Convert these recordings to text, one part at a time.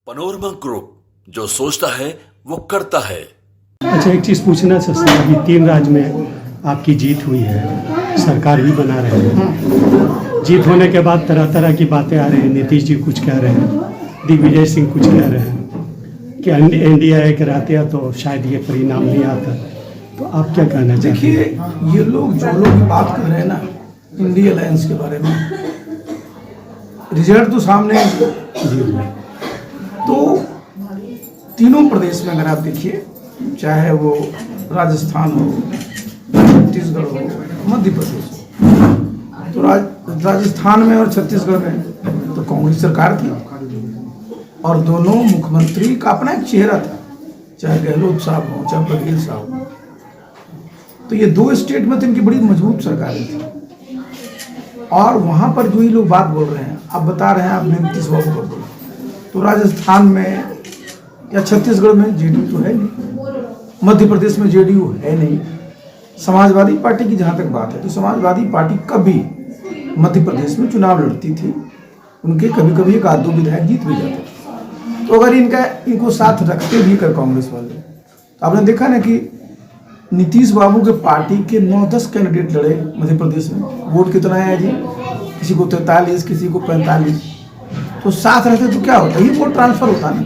Panorama group, जो सोचता है वो करता है। अच्छा, एक चीज़ पूछना था सर, अभी 3 राज्य में आपकी जीत हुई है, सरकार भी बना रहे हैं। जीत होने के बाद तरह तरह की बातें आ रही हैं। नीतीश जी कुछ कह रहे हैं, दिग्विजय सिंह कुछ कह रहे हैं कि एनडीए कराते तो शायद ये परिणाम नहीं आता। तो आप क्या कहना चाहते हैं? देखिए, ये लोग जो लोग बात कर रहे हैं ना इंडिया अलायंस के बारे में, रिजल्ट तो सामने है। तो तीनों प्रदेश में अगर आप देखिए, चाहे वो राजस्थान हो, छत्तीसगढ़ हो, मध्य प्रदेश हो, तो राजस्थान में और छत्तीसगढ़ में तो कांग्रेस सरकार थी और दोनों मुख्यमंत्री का अपना एक चेहरा था, चाहे गहलोत साहब हो चाहे बघेल साहब हो। तो ये 2 स्टेट में तो इनकी बड़ी मजबूत सरकारें थी और वहां पर जो ही लोग बात बोल रहे हैं, आप बता रहे हैं, आपने नीतीश बाबू को बोला, तो राजस्थान में या छत्तीसगढ़ में जेडीयू तो है नहीं, मध्य प्रदेश में जेडीयू है नहीं। समाजवादी पार्टी की जहाँ तक बात है तो समाजवादी पार्टी कभी मध्य प्रदेश में चुनाव लड़ती थी, उनके कभी कभी 1-2 विधायक जीत भी जाते थे। तो अगर इनको साथ रखते भी कर कांग्रेस वाले, तो आपने देखा ना कि नीतीश बाबू के पार्टी के 9-10 कैंडिडेट लड़े मध्य प्रदेश में। वोट कितना है जी? किसी को 43, किसी को 45। तो साथ रहते तो क्या होता है, ये वोट ट्रांसफर होता ना।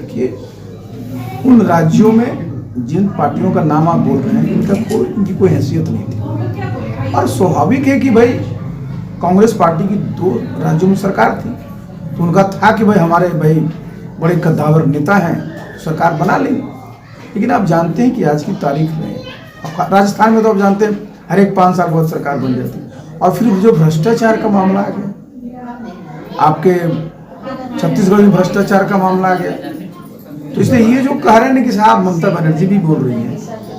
देखिए, उन राज्यों में जिन पार्टियों का नाम आप बोल रहे हैं, इनकी कोई हैसियत नहीं थी और स्वाभाविक है कि भाई कांग्रेस पार्टी की 2 राज्यों में सरकार थी, तो उनका था कि भाई हमारे बड़े कद्दावर नेता हैं, सरकार बना लेंगे। लेकिन आप जानते हैं कि आज की तारीख में राजस्थान में तो आप जानते हैं हर एक 5 साल बाद सरकार बन जाती है। और फिर जो भ्रष्टाचार का मामला आ गया, आपके छत्तीसगढ़ में भ्रष्टाचार का मामला आ गया, तो इसलिए ये जो कह रहे हैं कि साहब, ममता बनर्जी भी बोल रही है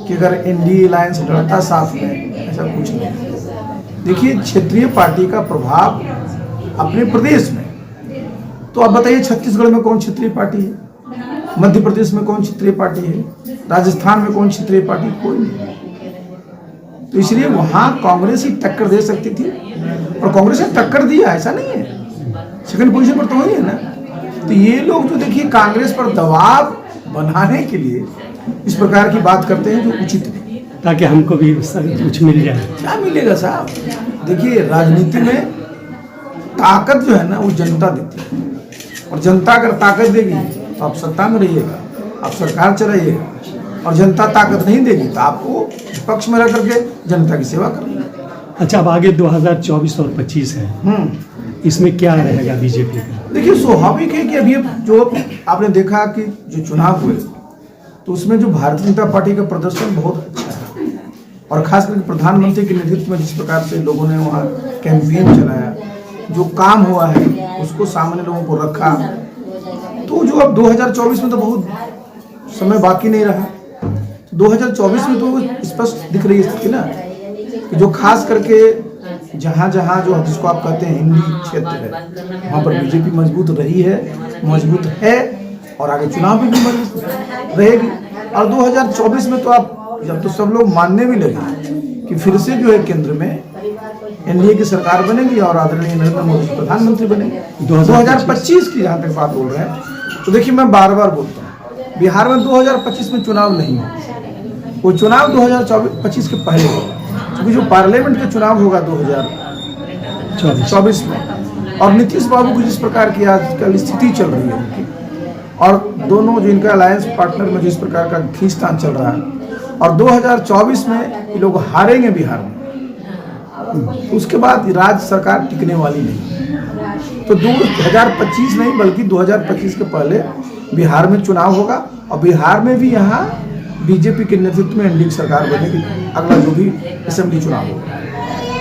कि अगर एनडीए अलायंस लड़ता साथ में, ऐसा कुछ नहीं। देखिए, क्षेत्रीय पार्टी का प्रभाव अपने प्रदेश में, तो आप बताइए छत्तीसगढ़ में कौन क्षेत्रीय पार्टी है, मध्य प्रदेश में कौन क्षेत्रीय पार्टी है, राजस्थान में कौन क्षेत्रीय पार्टी, कोई नहीं। तो इसलिए वहां कांग्रेस ही टक्कर दे सकती थी और कांग्रेस ने टक्कर दिया, ऐसा नहीं है, सेकंड पोजीशन पर तो वही है ना। तो ये लोग जो देखिए कांग्रेस पर दबाव बनाने के लिए इस प्रकार की बात करते हैं जो उचित नहीं, ताकि हमको भी कुछ मिल जाए। क्या मिलेगा साहब? देखिए, राजनीति में ताकत जो है ना वो जनता देती है, और जनता अगर ताकत देगी तो आप सत्ता में रहिएगा, आप सरकार चलाइएगा, और जनता ताकत नहीं देगी तो आपको पक्ष में रह करके जनता की सेवा करनी है। अच्छा, अब आगे 2024 और 25 है, इसमें क्या रहेगा बीजेपी का? देखिए, स्वाभाविक है कि अभी जो आपने देखा कि जो चुनाव हुए तो उसमें जो भारतीय जनता पार्टी का प्रदर्शन बहुत अच्छा है, और खास करके प्रधानमंत्री के नेतृत्व में जिस प्रकार से लोगों ने वहाँ कैंपेन चलाया, जो काम हुआ है उसको सामने लोगों को रखा, तो जो अब 2024 में तो बहुत समय बाकी नहीं रहा। 2024 में तो स्पष्ट दिख रही स्थिति ना कि जो खास करके जहाँ जहाँ जो जिसको आप कहते हैं हिंदी क्षेत्र है, वहाँ पर बीजेपी मजबूत रही है, मजबूत है और आगे चुनाव में भी मजबूत रहेगी। और 2024 में तो आप जब तो सब लोग मानने भी लगे कि फिर से जो है केंद्र में एनडीए की सरकार बनेगी और आदरणीय नरेंद्र मोदी प्रधानमंत्री बनेंगे। 2025 की जहाँ तक बात बोल रहे हैं, तो देखिए मैं बार बार बोलता हूँ, बिहार में 2025 में चुनाव नहीं होगा, वो चुनाव 2025 के पहले होगा, क्योंकि जो पार्लियामेंट का चुनाव होगा 2024 में, और नीतीश बाबू की जिस प्रकार की आजकल स्थिति चल रही है उनकी, और दोनों जो इनका अलायंस पार्टनर में जिस प्रकार का खींचतान चल रहा है, और 2024 में ये लोग हारेंगे बिहार में, उसके बाद राज्य सरकार टिकने वाली नहीं। तो 2025 नहीं बल्कि 2025 के पहले बिहार में चुनाव होगा, और बिहार में भी यहाँ बीजेपी के नेतृत्व में एनडीए सरकार बनेगी, अगला जो भी असेंबली चुनाव होगा।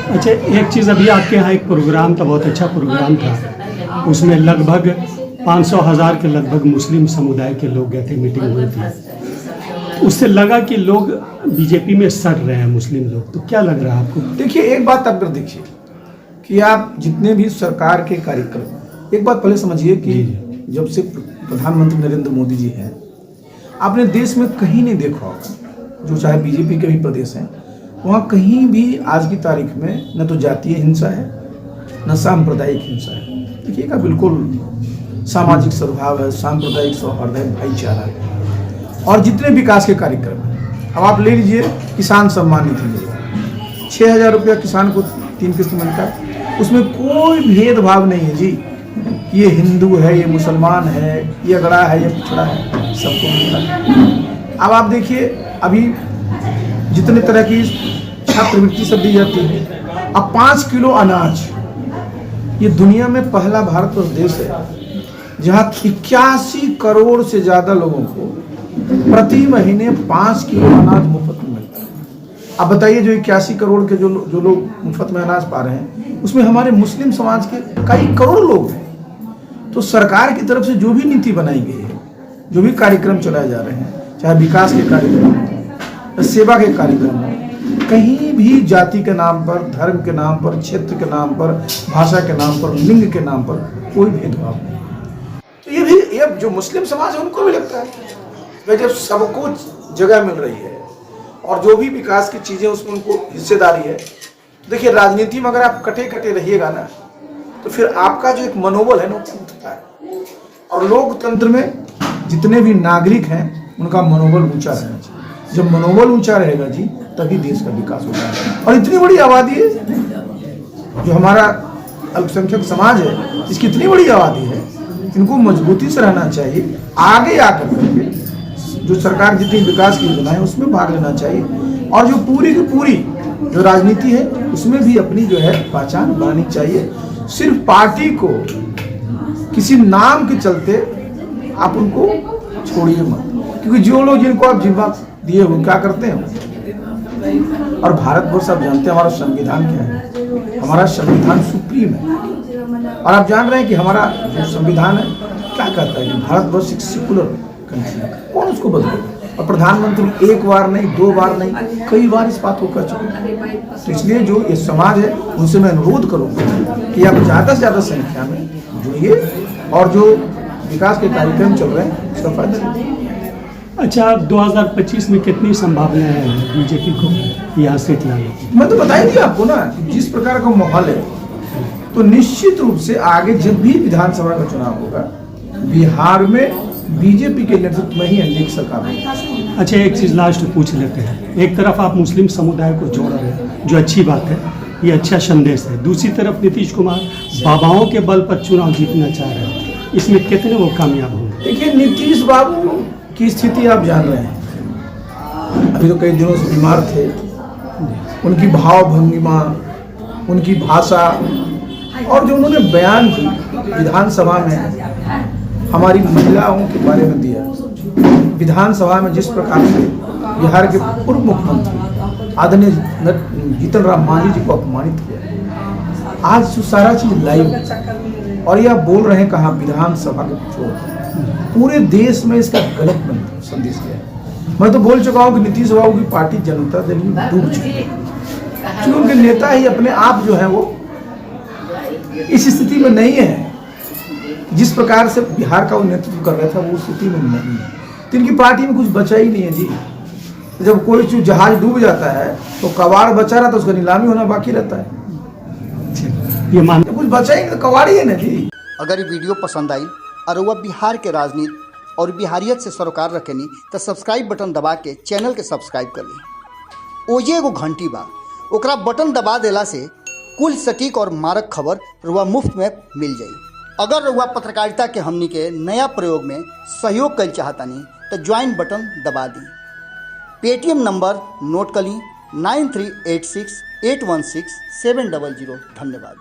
अच्छा, एक चीज़, अभी आपके यहाँ एक प्रोग्राम था, बहुत अच्छा प्रोग्राम था, उसमें लगभग 500,000 के लगभग मुस्लिम समुदाय के लोग गए थे, मीटिंग हुई थी, उससे लगा कि लोग बीजेपी में सड़ रहे हैं मुस्लिम लोग। तो क्या लग रहा है आपको? देखिए, एक बात अगर देखिए कि आप जितने भी सरकार के कार्यक्रम, एक बात पहले समझिए कि जब से प्रधानमंत्री नरेंद्र मोदी जी हैं, आपने देश में कहीं नहीं देखा होगा, जो चाहे बीजेपी के भी प्रदेश हैं, वहाँ कहीं भी आज की तारीख में न तो जातीय हिंसा है न सांप्रदायिक हिंसा है। देखिएगा, बिल्कुल सामाजिक सद्भाव है, सांप्रदायिक सौहार्द है, भाईचारा है, और जितने विकास के कार्यक्रम हैं। अब आप ले लीजिए किसान सम्मान निधि मिलेगा, 6,000 रुपया किसान को 3 किस्त मिलता है, उसमें कोई भेदभाव नहीं है जी, ये हिंदू है, ये मुसलमान है, ये अगड़ा है, ये पिछड़ा है, सबको मिलता है। अब आप देखिए अभी जितने तरह की छात्रवृत्ति सब दी जाती है, अब 5 किलो अनाज, ये दुनिया में पहला भारतवर्ष देश है जहाँ 81 करोड़ से ज़्यादा लोगों को प्रति महीने 5 किलो अनाज मुफ्त में मिलता है। अब बताइए जो 81 करोड़ के जो लोग मुफ्त में अनाज पा रहे हैं, उसमें हमारे मुस्लिम समाज के कई करोड़ लोग हैं। तो सरकार की तरफ से जो भी नीति बनाई गई है, जो भी कार्यक्रम चलाए जा रहे हैं, चाहे विकास के कार्यक्रम हो, सेवा के कार्यक्रम हो, कहीं भी जाति के नाम पर, धर्म के नाम पर, क्षेत्र के नाम पर, भाषा के नाम पर, लिंग के नाम पर कोई भेदभाव नहीं। तो ये जो मुस्लिम समाज है उनको भी लगता है कि जब सबको जगह मिल रही है और जो भी विकास की चीजें उसमें उनको हिस्सेदारी है। देखिए राजनीति में अगर आप कटे कटे रहिएगा ना, तो फिर आपका जो एक मनोबल है ना टूटता है। और लोकतंत्र में जितने भी नागरिक हैं उनका मनोबल ऊंचा रहना चाहिए। जब मनोबल ऊंचा रहेगा जी, तभी देश का विकास होता है। और इतनी बड़ी आबादी है जो हमारा अल्पसंख्यक समाज है, इसकी इतनी बड़ी आबादी है, इनको मजबूती से रहना चाहिए। आगे आकर करके जो सरकार जितनी विकास की योजना है उसमें भाग लेना चाहिए, और जो पूरी की पूरी जो राजनीति है उसमें भी अपनी जो है पहचान बनानी चाहिए। सिर्फ पार्टी को किसी नाम के चलते आप उनको छोड़िए मत, क्योंकि जो लोग जिनको आप जिम्मा दिए वो क्या करते हैं। और भारतवर्ष आप जानते हैं हमारा संविधान क्या है, हमारा संविधान सुप्रीम है। और आप जान रहे हैं कि हमारा जो संविधान है क्या कहता है कि भारतवर्ष एक सेकुलर कंट्री है, कौन उसको बदलेगा। और प्रधानमंत्री एक बार नहीं, 2 बार नहीं, कई बार इस बात को कह चुके। तो इसलिए जो ये समाज है उनसे मैं अनुरोध करूँगा कि आप ज़्यादा से ज़्यादा संख्या में जुड़िए और जो विकास के कार्यक्रम चल रहे हैं उसका फायदा लीजिए। अच्छा, 2025 में कितनी संभावनाएं हैं बीजेपी को यहाँ सीट लाने की? मैं तो बता ही दिया आपको ना, जिस प्रकार का माहौल है, तो निश्चित रूप से आगे जब भी विधानसभा का चुनाव होगा, बिहार में बीजेपी के नेतृत्व में ही एनडीए की सरकार होगी। अच्छा, एक चीज़ लास्ट पूछ लेते हैं। एक तरफ आप मुस्लिम समुदाय को जोड़ रहे हैं, जो अच्छी बात है, ये अच्छा संदेश है। दूसरी तरफ नीतीश कुमार बाबाओं के बल पर चुनाव जीतना चाह रहे हैं, इसमें कितने वो कामयाब होंगे? देखिए नीतीश बाबू की स्थिति आप जान रहे हैं, अभी तो कई दिनों से बीमार थे। उनकी भाव भंगिमा, उनकी भाषा और जो उन्होंने बयान की विधानसभा में हमारी महिलाओं के बारे में दिया, विधानसभा में जिस प्रकार से बिहार के पूर्व मुख्यमंत्री आदरणीय जीतन राम मांझी जी को अपमानित किया, आज जो सारा चीज लाइव, और यह बोल रहे हैं कहाँ विधानसभा के छोड़, पूरे देश में इसका गलत संदेश दिया है। मैं तो बोल चुका हूँ कि नीतीश बाबू की पार्टी जनता दल में डूब चुकी है, क्योंकि उनके नेता ही अपने आप जो है वो इस स्थिति में नहीं है। जिस प्रकार से बिहार का वो नेतृत्व कर रहा था वो स्थिति में नहीं है, तो इनकी पार्टी में कुछ बचा ही नहीं है जी। जब कोई जहाज डूब जाता है तो कबाड़ बचा रहा तो उसका नीलामी होना बाकी रहता है। ये मान कुछ बचा ही तो कबाड़ ही है ना जी। अगर ये वीडियो पसंद आई और वह बिहार के राजनीति और बिहारियत से सरोकार रखेनी तो सब्सक्राइब बटन दबा के चैनल के सब्सक्राइब कर ली। ओजे एगो घंटी बा, ओकरा बटन दबा देला से कुल सटीक और मारक खबर रुआ मुफ्त में मिल जाई। अगर रुआ पत्रकारिता के हमनी के नया प्रयोग में सहयोग कर चाहतानी तो ज्वाइन बटन दबा दी। पेटीएम नंबर नोट कर ली 9386816700। धन्यवाद।